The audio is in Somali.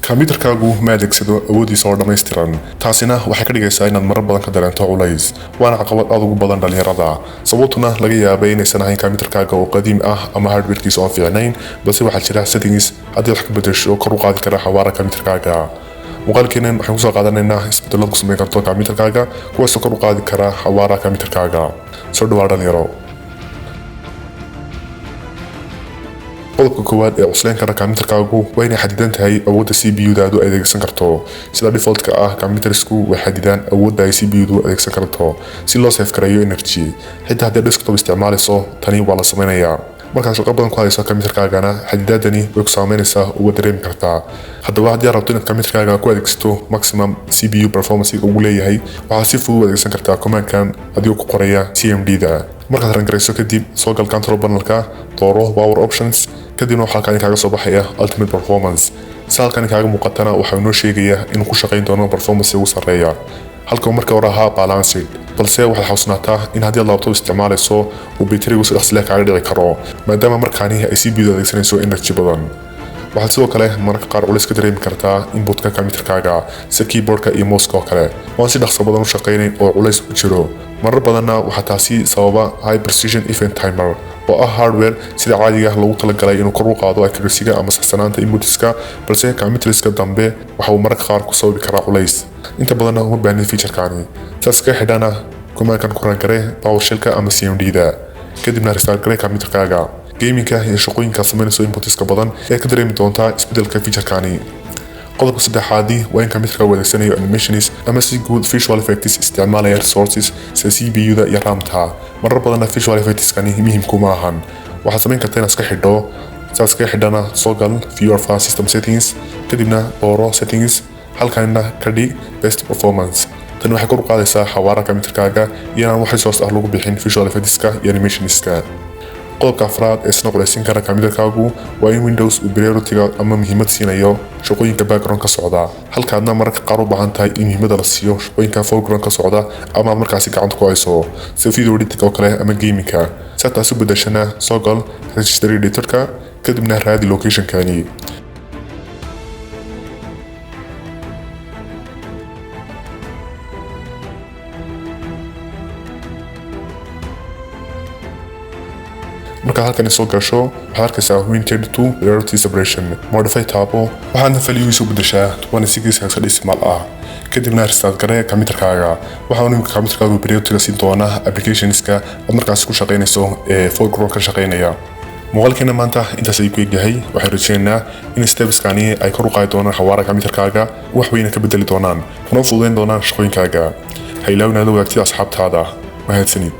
Computerkagu ma adeegsado awoodisa oo dhammaystiran taasina waxay ka dhigaysaa inaad marar badan ka dareento culays waana caqabad aad ugu badan dhalinyarada sababtuna laga yaabay inaysan ahayn computerkaga oo qadiim ah ama hardware-kisa oo ficnayn balse waxaa jira settings hadi waxka bedesho kor u qaadi kara xawaara computerkaga muuqaalkeenan waxaan ku soo qaadanaynaa isbedelada ku sameyn karto computerkaga kuwaas oo kor u qaadi kara xawaara computerkaga soo dhawaada dhalinyaro qodobka koowaad ee cusleen kara computerkagu waa inay xadidan tahay awoodda CPU-daadu adeegsan karto sida default-ka ah computersku way xadidaan awoodda ay CPU-du adeegsan karto si loo save gareeyo energy xitaa haddii desktop isticmaalayso tani waa la sameynayaa markaad shaqo badan ku hayso computerkagana xadidaadani way ku saameynaysaa uga dareemi kartaa haddaba haddii aad rabto inaad computerkaga ku adeegsato maximum CPU performance ugu leeyahay waxaad si fudud u adeegsan kartaa command-kan adigoo ku qoraya CMD-da markaad rangarayso kadib soo gal control panel-ka dooro power options kadibna waxaa halkan kaaga soo baxaya ultimate performance si halkan kaaga muuqatana waxaa inoo sheegaya inuu ku shaqayn doono performance ugu sarreeya halka markii hore ahaa balanced balse waxaad xasuusnaataa in haddii aad laptop isticmaalayso uu batterigu si dhaqsi leh kaaga dhici karo maadaama markaani ay CPU-du adeegsanayso energy badan waxaad sidoo kale mararka qaar culays ka dareemi kartaa inputka computerkaga sida keyboardka iyo mouse-ka oo kale waan si dhaqso badan u shaqaynayn oo culays u jiro marar badanna waxaa taasi sababa high precision event timer oo ah hardware sida caadiga lagu talagalay inuu kor u qaado accuracy-ga ama saxsanaanta inputska balse computerska dambe waxa uu mararka qaar ku sababi karaa culays inta badanna uma baahnin feature-kani saas ka xidhana command-kan ku rangare PowerShell-ka ama CMD-da kadibna restart gare computerkaga gaming-ka iyo shaqooyinka sameynayso inputska badan ee ka dareemi doontaa isbedelka feature-kani qodobka saddexaadi waa in computerka uu adeegsanayo animations ama si guud visual effects isticmaalaya resources sida CPU-da iyo RAM-ta marar badanna visual effects-kani muhiimku ma ahan waxaad samayn kartaa inaad iska xidho saas ka xidhana soo gal viewer file system settings kadibna dooro settings halkanna ka dhig best performance tani waxay kor u qaadaysaa xawaara computerkaga iyo inaan wax resource ah lagu bixin visual effects-ka iyo animations-ka qodobka afraad ee isna culaysin kara computerkagu waa in Windows uu priority-ga ama muhiimad siinayo shaqooyinka background ka socda halkaadna mararka qaar u baahan tahay in muhiimada la siiyo shaqooyinka foreground ka socda ama markaasi gacanta ku hayso sida video editing oo kale ama gaming-ka si taas u bedeshana soo gal registry editor-ka kadibna raadi location-kani marka halkan soo gasho waxaad arkaysaa Win32 priority separation modify taabo waxaana value-giisu bedeshaa 26 hexadecimal ah kadibna restart gare computerkaga waxaanu computerkagu priority-ga siin doonaa applications-ka aad markaas ku shaqaynayso ee foreground ka shaqaynaya muuqaalkeena maanta intaas ay ku egyahay waxaan rajaynaynaa in steps-kani ay kor u qaadi doonaan xawaara computerkaga wax weyn ka bedeli doonaan kuna fududeyn doonaan shaqooyinkaaga ha ilaawin inaad wadaagtid asxaabtaada mahadsanid